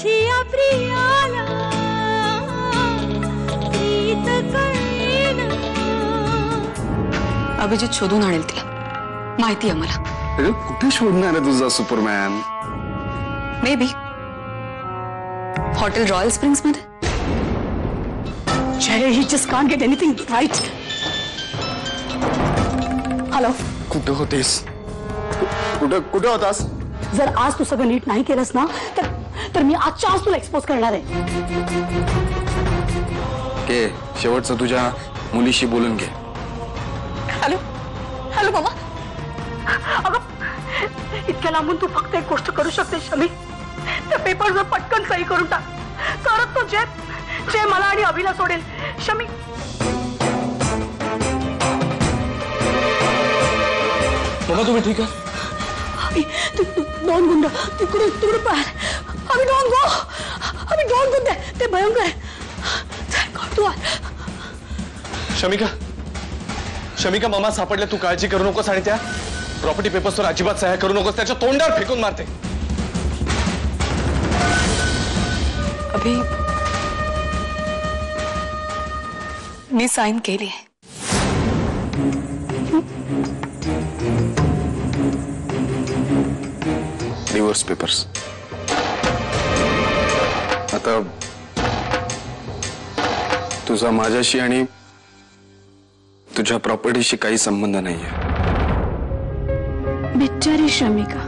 माझिया प्रियाला प्रीत कळेना. अभिजित शोधून आणेल तिला, माहिती आहे मला. अरे कुठे शोधणार आहे तुझा Superman? May be hotel royal springs मध्ये. Jay, he just can't get anything right. Hello, कुठे होतेस? कुठे होतास? जर आज तू सगळं नीट नाही केलंस ना तर मी आजच्या आज तुला एक्सपोज करणार आहे. के शेवटचं तुझ्या मुलीशी बोलून घे. हॅलो हॅलो मामा. अगं इतक्या लांबून तू फक्त एक गोष्ट करू शकते शमी. त्या पेपरवर पटकन सही करून टाक, तरच तो जे मला आणि अभिला सोडेल. शमी, बाबा तुम्ही ठीक आहे? दोन गुंड तिकडे पार. आम्ही डोंट गो, ते भयंकर आहे. तू शमिका मामा सापडले. तू काळजी करू नकोस आणि त्या प्रॉपर्टी पेपर्सवर अजिबात सह्या करू नकोस. त्याच्या तोंडावर फेकून मारते. अभी मी साइन केली आहे. Divorce papers. आता तुझा माझ्याशी आणि तुझ्या प्रॉपर्टीशी काही संबंध नाहीये. बिचारी शमिका,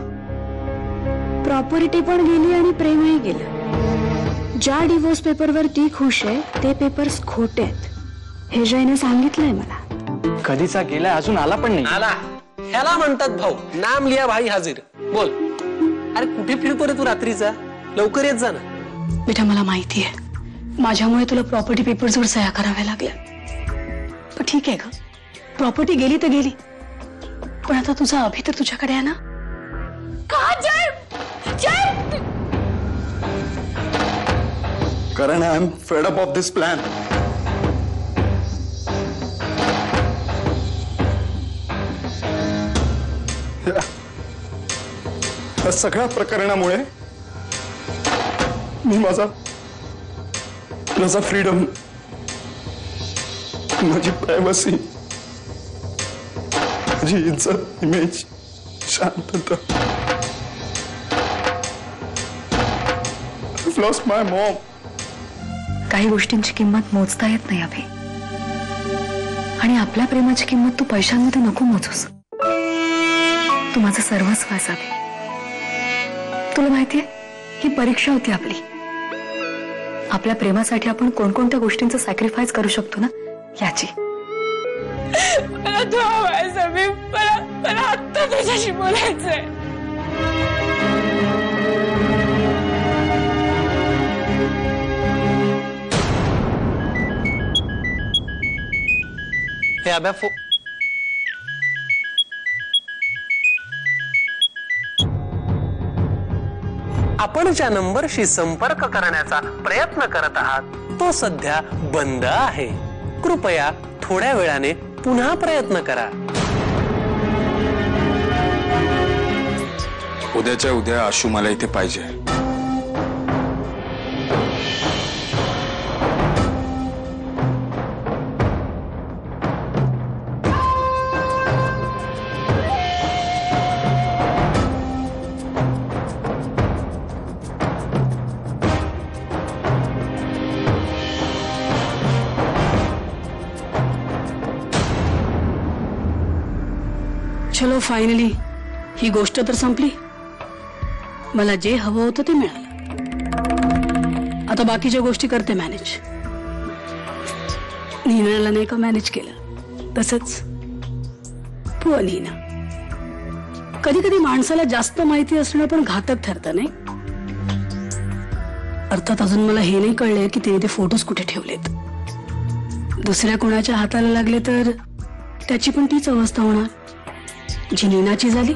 प्रॉपर्टी पण गेली आणि प्रेमही गेलं. ज्या डिवोर्स पेपरवर ती खुश आहे ते पेपर्स खोटे आहेत हे जयने सांगितलंय मला. कधीचा गेलाय, अजून आला पण नाही. आला, ह्याला म्हणतात भाऊ. नाम लिया भाई हाजीर. बोल. अरे कुठे फिरतो रे तू रात्रीचा? लवकर येत जा ना. बेटा मला माहिती आहे माझ्यामुळे तुला प्रॉपर्टी पेपर्सवर सह्या कराव्या लागल्या. पण ठीक आहे ग, प्रॉपर्टी गेली तर गेली. पण आता तुझा अभि तर तुझ्याकडे आहे ना. कारण I am fed up of this plan. या सगळ्या प्रकरणामुळे मी माझा फ्रीडम, माझी प्रायव्हसी, माझी इज्जत, इमेज, शांतता, I've lost my mom. काही गोष्टींची किंमत मोजता येत नाही अभि. आणि आपल्या प्रेमाची किंमत तू पैशांमध्ये नको मोजूस. तू माझं सर्वस्व आहेस अभि. तुला माहितीये ही परीक्षा होती आपली. आपल्या प्रेमासाठी आपण कोणकोणत्या गोष्टींचं सॅक्रिफाईस करू शकतो ना याची. मला आत्ता तुझ्याशी बोलायचंय. हे अभ्या आपण ज्या नंबरशी संपर्क करण्याचा प्रयत्न करत आहात तो सध्या बंद आहे. कृपया थोड्या वेळाने पुन्हा प्रयत्न करा. उद्याच्या उद्या आशू मला इथे पाहिजे. चलो फायनली ही गोष्ट तर संपली. मला जे हवं होतं ते मिळालं. आता बाकीच्या गोष्टी करते मॅनेज. नीनाला नाही का मॅनेज केलं तसंच तू नीना. कधी कधी माणसाला जास्त माहिती असणं पण घातक ठरतं नाही. अर्थात अजून मला हे नाही कळले की तिने ते फोटोज कुठे ठेवलेत. दुसऱ्या कोणाच्या हाताला लागले तर त्याची पण तीच अवस्था होणार जी नीनाची झाली.